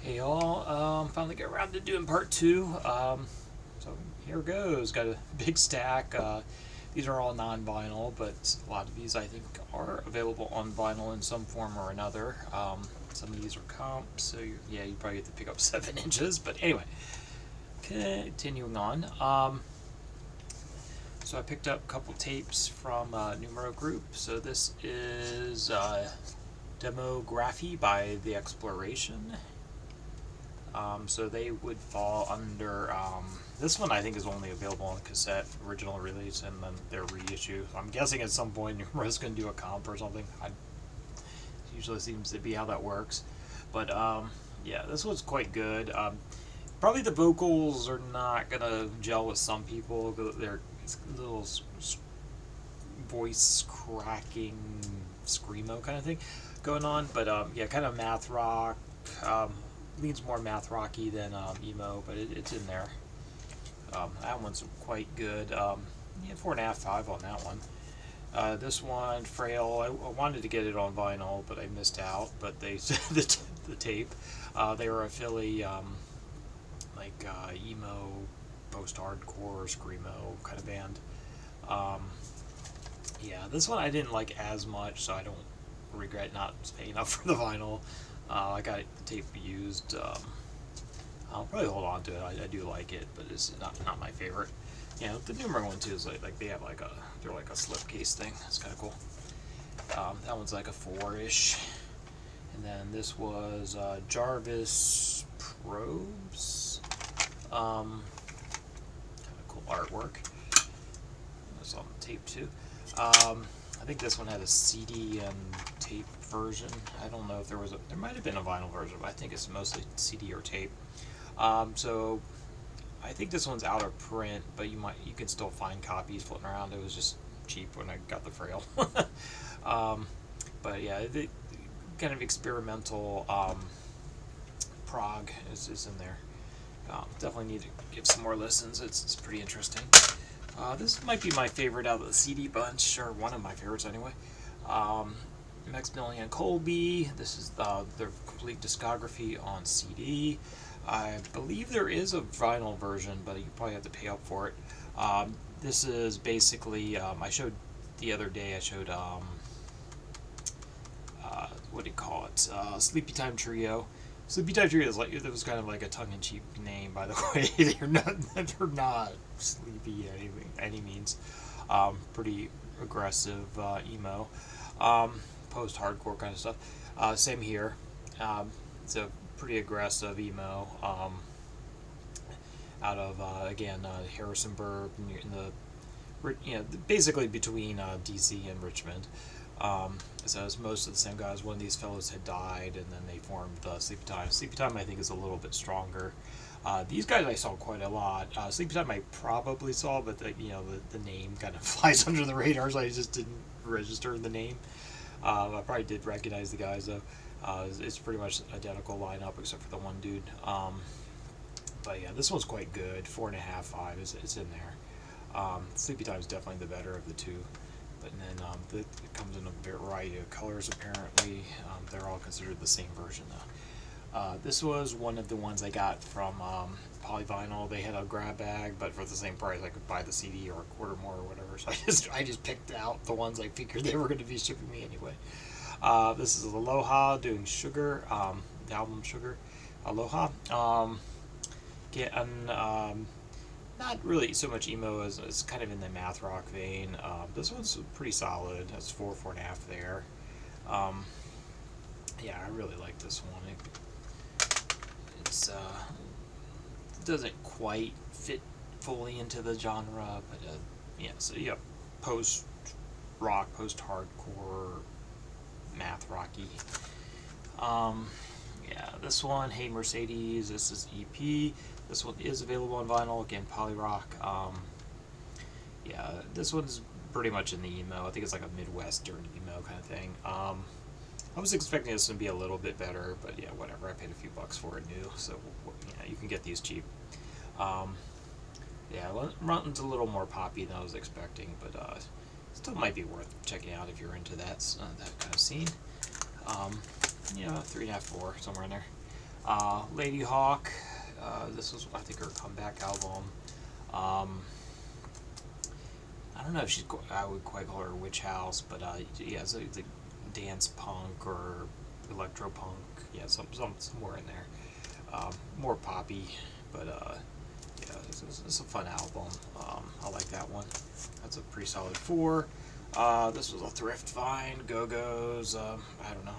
Hey all, finally got around to doing part two. So here goes. Got a big stack. These are all non-vinyl, but a lot of these I think are available on vinyl in some form or another. Some of these are comp, so yeah, you probably have to pick up 7 inches. But anyway, continuing on. So I picked up a couple tapes from Numero Group. So this is Demography by The Exploration. So they would fall under this one. I think is only available on cassette, original release, and then their reissue. I'm guessing at some point Numero's going to do a comp or something. Usually seems to be how that works. But yeah, this was quite good. Probably the vocals are not going to gel with some people. They're little voice cracking screamo kind of thing going on. But yeah, kind of math rock. Leans more math rocky than emo, but it's in there. That one's quite good. Yeah, 4.5, 5 on that one. This one, Frail. I wanted to get it on vinyl, but I missed out. But they the tape. They were a Philly emo, post-hardcore, screamo kind of band. Yeah, this one I didn't like as much, so I don't regret not paying up for the vinyl. I got the tape used. I'll probably hold on to it. I do like it, but it's not my favorite. Yeah, the Numero one too is like they have they're like a slipcase thing. It's kind of cool. That one's like a 4-ish. And then this was Jarvis Probes. Kind of cool artwork. That's on the tape too. I think this one had a CD and tape version. I don't know if there might have been a vinyl version, but I think it's mostly CD or tape. So I think this one's out of print, but you can still find copies floating around. It was just cheap when I got the Frail. But yeah, the kind of experimental prog is in there. Definitely need to give some more listens. It's pretty interesting. This might be my favorite out of the CD bunch, or one of my favorites anyway. Maximilian Kolbe. This is their complete discography on CD. I believe there is a vinyl version, but you probably have to pay up for it. This is basically, I showed the other day, what do you call it? Sleepy Time Trio. Sleepy Time Trio is it was kind of like a tongue-in-cheek name, by the way. they're not sleepy any means. Pretty aggressive emo, post-hardcore kind of stuff. Same here. It's a pretty aggressive emo. Out of again Harrisonburg in the basically between DC and Richmond. So it's most of the same guys. One of these fellows had died, and then they formed Sleepy Time. Sleepy Time, I think, is a little bit stronger. These guys I saw quite a lot. Sleepy Time I probably saw, but the name kind of flies under the radar, so I just didn't register the name. I probably did recognize the guys though. It's pretty much identical lineup except for the one dude. But yeah, this one's quite good. 4.5, 5 it's in there. Sleepy Time is definitely the better of the two. But then it comes in a variety of colors apparently. They're all considered the same version though. This was one of the ones I got from Polyvinyl. They had a grab bag, but for the same price I could buy the CD or a quarter more or whatever. So I just picked out the ones I figured they were going to be shipping me anyway. This is Aloha doing Sugar, the album Sugar. Aloha. Not really so much emo as it's kind of in the math rock vein. This one's pretty solid. That's 4.5 there. Yeah, I really like this one. It doesn't quite fit fully into the genre, but yeah. So yeah, post rock, post hardcore, math rocky. Yeah, this one, Hey Mercedes. This is EP. This one is available on vinyl, again, Polyrock. Yeah, this one's pretty much in the emo. I think it's like a Midwestern emo kind of thing. I was expecting this to be a little bit better, but yeah, whatever. I paid a few bucks for it new, so yeah, you can get these cheap. Yeah, Runton's a little more poppy than I was expecting, but still might be worth checking out if you're into that kind of scene. Yeah, 3.5, 4, somewhere in there. Lady Hawk. This was, I think, her comeback album. Um, I don't know if I would quite call her Witch House, but yeah, it's like dance punk or electro punk. Yeah, somewhere in there. More poppy, but yeah, it's a fun album. I like that one. That's a pretty solid 4. This was a thrift find. Go Go's. I don't know.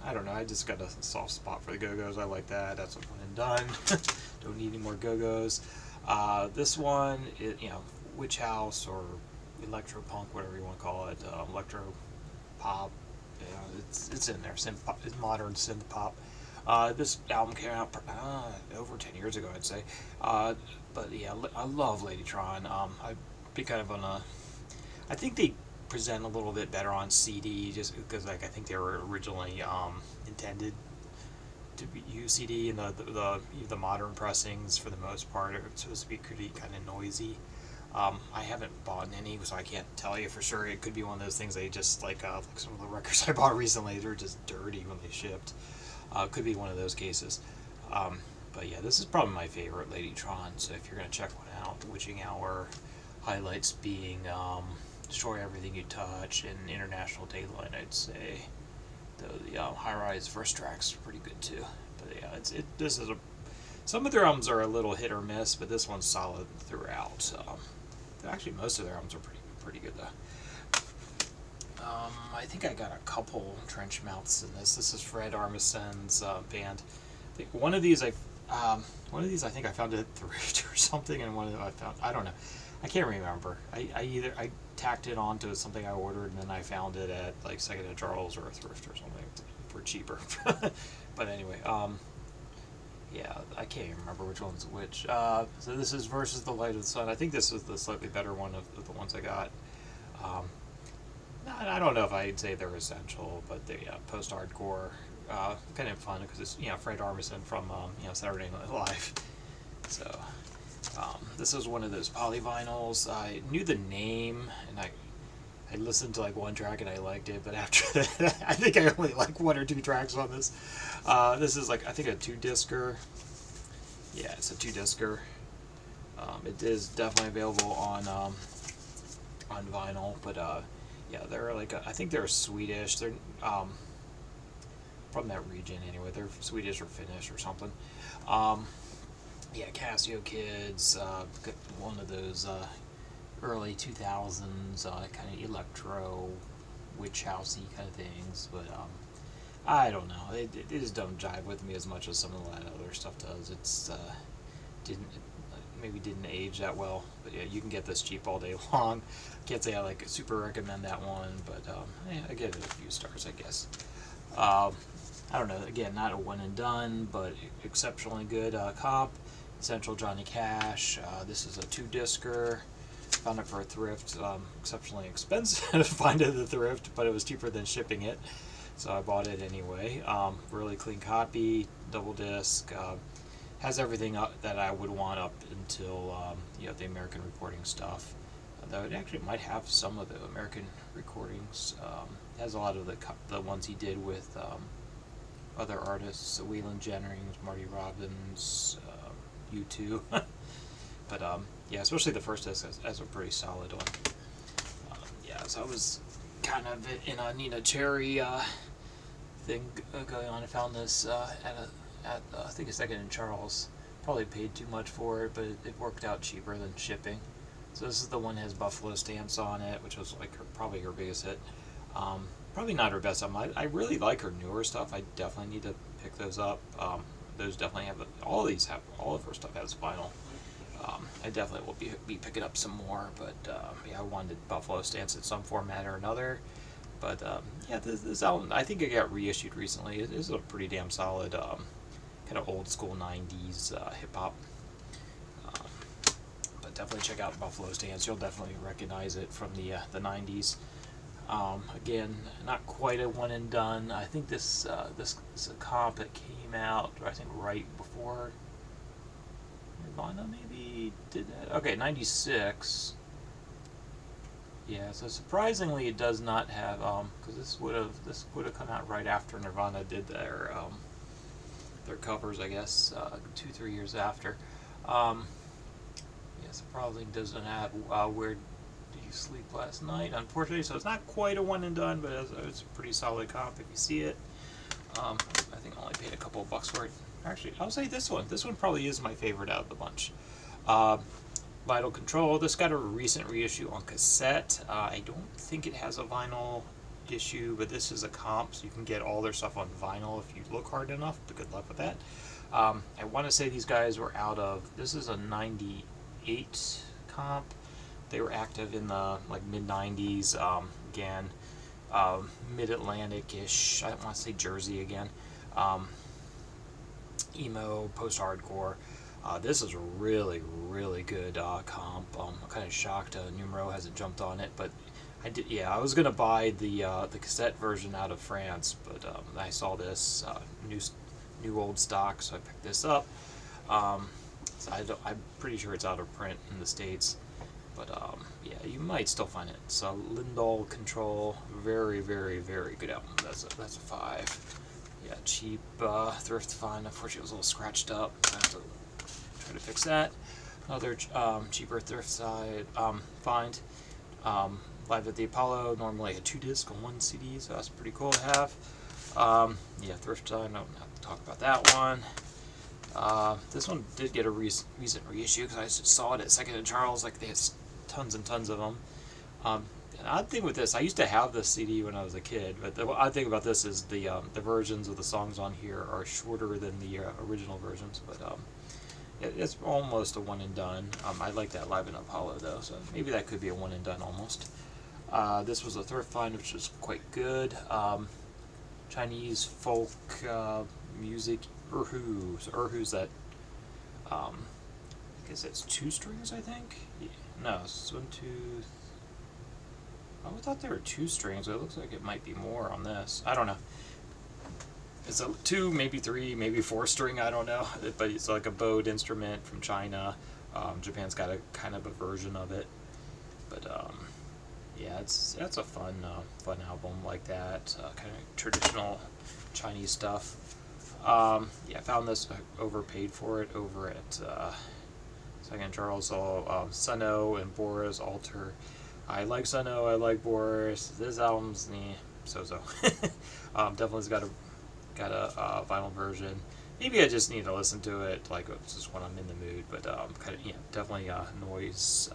I don't know. I just got a soft spot for the Go Go's. I like that. That's a one and done. Don't need any more Go Go's. This one, Witch House or electro punk, whatever you want to call it. Electro pop. It's in there. Synth pop, it's modern synth pop. This album came out over 10 years ago, I'd say. But yeah, I love Ladytron. I'd be kind of on a. I think they present a little bit better on CD, just because I think they were originally intended to use CD, and the modern pressings for the most part are supposed to be pretty kind of noisy. I haven't bought any, so I can't tell you for sure. It could be one of those things they just like some of the records I bought recently. They're just dirty when they shipped. Could be one of those cases. But yeah, this is probably my favorite Ladytron. So if you're gonna check one out, Witching Hour, highlights being Destroy Everything You Touch and International Daylight, I'd say. Though the High Rise first track's pretty good too. But yeah, this is a. Some of their albums are a little hit or miss, but this one's solid throughout. Actually, most of their albums are pretty good though. I think I got a couple trench mouths in this. This is Fred Armisen's band. One of these I think I found it at thrift or something, and one of them I don't know. I can't remember. I tacked it onto something I ordered, and then I found it at like Second and Charles or a thrift or something for cheaper. But anyway, yeah, I can't even remember which one's which. So this is Versus the Light of the Sun. I think this is the slightly better one of the ones I got. I don't know if I'd say they're essential, but they post-hardcore, kind of fun because it's Fred Armisen from Saturday Night Live. So this is one of those polyvinyls. I knew the name, and I listened to like one track and I liked it, but after that, I think I only like 1 or 2 tracks on this. This is like I think a 2-discer. Yeah, it's a 2-discer. It is definitely available on vinyl, but yeah, they're like I think they're Swedish. They're from that region anyway. They're Swedish or Finnish or something. Yeah, Casio Kids, one of those early 2000s kind of electro, witch housey kind of things, but I don't know. It just don't jive with me as much as some of that other stuff does. It's maybe didn't age that well, but yeah, you can get this cheap all day long. Can't say I like super recommend that one, but yeah, I give it a few stars, I guess. I don't know. Again, not a one and done, but exceptionally good comp. Essential Johnny Cash. This is a 2-discer. Found it for a thrift. Exceptionally expensive to find it at the thrift, but it was cheaper than shipping it, so I bought it anyway. Really clean copy, double disc. Has everything up that I would want up until the American recording stuff. Though it actually might have some of the American recordings. It has a lot of the ones he did with other artists, Waylon Jennings, Marty Robbins, U2. But yeah, especially the first disc as a pretty solid one. Yeah, so I was kind of in a Nina Cherry thing going on. I found this at I think a Second and Charles. Probably paid too much for it, but it worked out cheaper than shipping. So this is the one that has Buffalo Stance on it, which was like probably her biggest hit. Probably not her best album. I really like her newer stuff. I definitely need to pick those up. Those definitely have all of her stuff has vinyl. I definitely will be picking up some more, but yeah, I wanted Buffalo Stance in some format or another. But yeah, this album I think it got reissued recently. It is a pretty damn solid kind of old school 90s hip hop. But definitely check out Buffalo Stance. You'll definitely recognize it from the 90s. Again, not quite a one and done. I think this is a comp that came out, I think, right before Nirvana maybe did that. Okay, 96. Yeah, so surprisingly, it does not have because this would have come out right after Nirvana did their their covers, I guess, 2-3 years after. Um, yes, it probably doesn't have Where Did You Sleep Last Night, unfortunately, so it's not quite a one and done, but it's a pretty solid comp if you see it. I think I only paid a couple of bucks for it. Actually, I'll say this one. This one probably is my favorite out of the bunch. Uh, Vital Control. This got a recent reissue on cassette. I don't think it has a vinyl issue, but this is a comp, so you can get all their stuff on vinyl if you look hard enough, but good luck with that. I want to say these guys were out of, this is a 98 comp. They were active in the like mid 90s, again, mid-Atlantic-ish, I don't want to say Jersey again, emo, post-hardcore. This is a really, really good comp. I'm kind of shocked Numero hasn't jumped on it, but I did. Yeah, I was gonna buy the cassette version out of France, but I saw this new old stock, so I picked this up. So I'm pretty sure it's out of print in the States, but yeah, you might still find it. So Lindahl Control, very, very, very good album. That's a 5. Yeah, cheap thrift find. Unfortunately, it was a little scratched up. I have to try to fix that. Another cheaper thrift side find. Live at the Apollo, normally a 2-disc on 1 CD, so that's pretty cool to have. Yeah, thrift side, I don't have to talk about that one. This one did get a recent reissue because I just saw it at Second and Charles. Like, they had tons and tons of them. An odd thing with this, I used to have this CD when I was a kid, but the odd thing about this is the versions of the songs on here are shorter than the original versions, but it's almost a one and done. I like that Live in Apollo though, so maybe that could be a one and done almost. This was a thrift find, which was quite good. Chinese folk music, erhu. So erhu's that, I guess it's 2 strings, I think? Yeah. No, it's 1, 2... I thought there were 2 strings, but it looks like it might be more on this. I don't know. It's a 2, maybe 3, maybe 4 string, I don't know. But it's like a bowed instrument from China. Japan's got a kind of a version of it. But yeah, it's a fun album like that. Kind of traditional Chinese stuff. Yeah, I found this. I overpaid for it over at Second Charles. Sunno and Boris Alter. I like Sunno, I like Boris. This album's so-so. Definitely's got a vinyl version. Maybe I just need to listen to it like just when I'm in the mood. But kind of, yeah, definitely a noise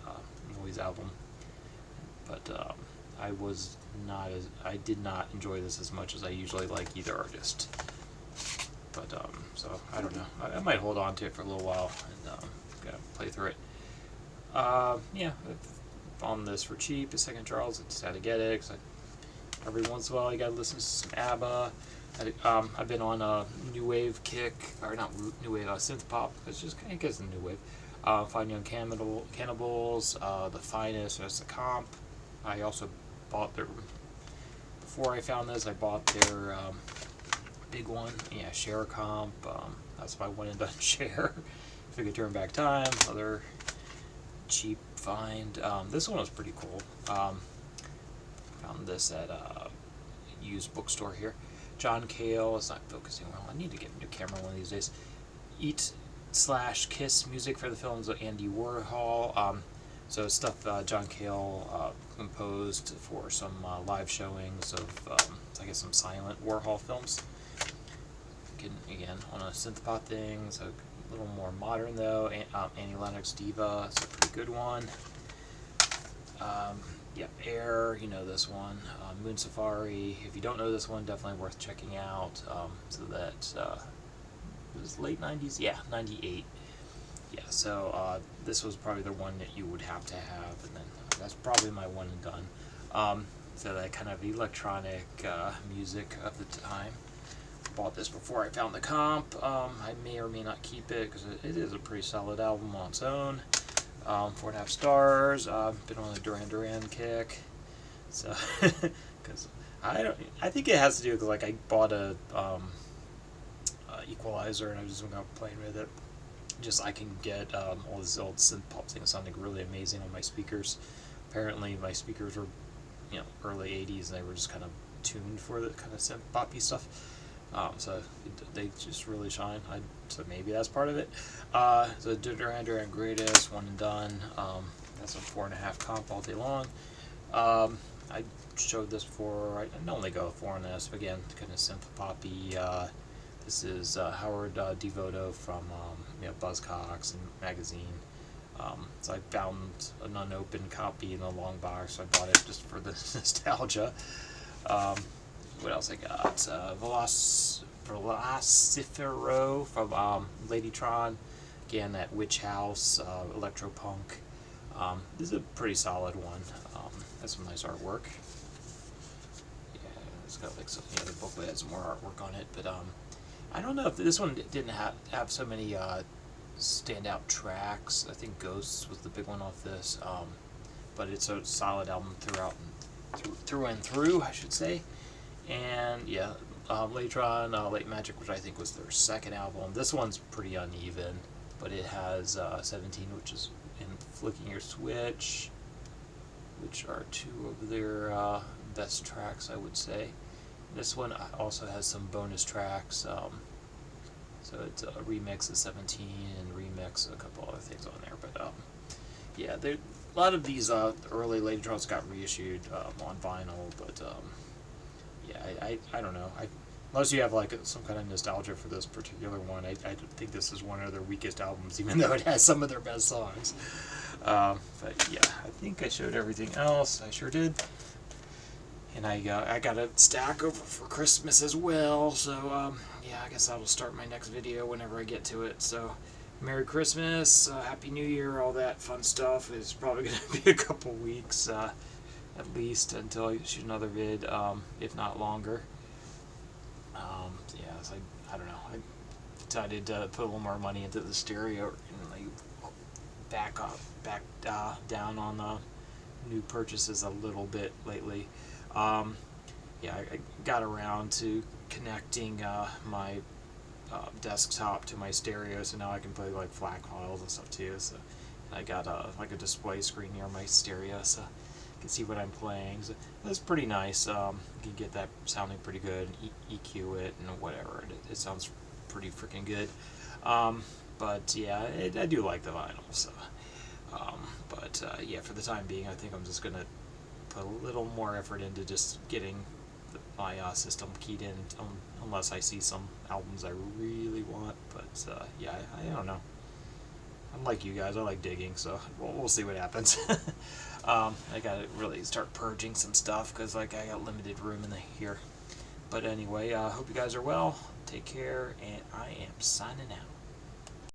album. But I did not enjoy this as much as I usually like either artist. But so I don't know. I might hold on to it for a little while and play through it. Yeah, I found this for cheap at Second Charles. I just had to get it because every once in a while you gotta listen to some ABBA. I've been on a new wave kick, or not new wave, synth pop. It's just I guess a new wave. Fine Young Cannibals, The Finest. That's the comp. I also bought their, before I found this, I bought their big one. Yeah, Share comp. That's my one and done share. If I could turn back time, other cheap find. This one was pretty cool. Found this at a used bookstore here. John Cale. It's not focusing well. I need to get a new camera one of these days. Eat/Kiss music for the films of Andy Warhol. So stuff John Cale composed for some live showings of, I guess, some silent Warhol films. Again, on a synthpop thing, so a little more modern though. Annie Lennox Diva, it's a pretty good one. Yeah, Air, you know this one. Moon Safari, if you don't know this one, definitely worth checking out. So that it was late 90s? Yeah, 98. Yeah, so this was probably the one that you would have to have, and then that's probably my one and done. So that kind of electronic music of the time. Bought this before I found the comp. I may or may not keep it because it is a pretty solid album on its own. 4.5 stars. Been on a Duran Duran kick, so because I think it has to do with like I bought a equalizer and I just went out playing with it. Just I can get all this old synth pop thing sounding really amazing on my speakers. Apparently my speakers were, early 80s and they were just kind of tuned for the kind of synth poppy stuff. So they just really shine. So maybe that's part of it. So Duran Duran Greatest, one and done. That's a 4.5 comp all day long. I showed this before. I normally go 4 on this. Again, kind of synth poppy. This is Howard Devoto from Buzzcocks and Magazine. So I found an unopened copy in the long box, so I bought it just for the nostalgia. What else I got? Velocifero from Ladytron. Again, that Witch House, Electropunk. This is a pretty solid one. Has some nice artwork. Yeah, it's got like some other booklet has more artwork on it, but I don't know if this one didn't have so many standout tracks. I think Ghosts was the big one off this, but it's a solid album through and through, I should say. And yeah, Latron, Late Magic, which I think was their second album. This one's pretty uneven, but it has 17, which is in Flicking Your Switch, which are two of their best tracks, I would say. This one also has some bonus tracks, so it's a remix of 17 and remix a couple other things on there. But yeah, a lot of these early Ladytrons got reissued on vinyl, but yeah, I don't know. Unless you have like some kind of nostalgia for this particular one, I think this is one of their weakest albums, even though it has some of their best songs. But yeah, I think I showed everything else. I sure did. And I got a stack over for Christmas as well, so yeah, I guess that'll start my next video whenever I get to it. So Merry Christmas, Happy New Year, all that fun stuff. It's probably going to be a couple weeks at least until I shoot another vid, if not longer. Yeah, so I don't know. I decided to put a little more money into the stereo and like back down on the new purchases a little bit lately. Yeah, I got around to connecting my desktop to my stereo, so now I can play like FLAC files and stuff too. So I got like a display screen near my stereo, so I can see what I'm playing. So that's pretty nice. You can get that sounding pretty good, EQ it and whatever. It sounds pretty freaking good. But yeah, I do like the vinyl. So, but yeah, for the time being, I think I'm just gonna put a little more effort into just getting my system keyed in, unless I see some albums I really want. But yeah, I don't know. I'm like you guys, I like digging, so we'll see what happens. I gotta really start purging some stuff because like I got limited room in here. But anyway, hope you guys are well. Take care, and I am signing out.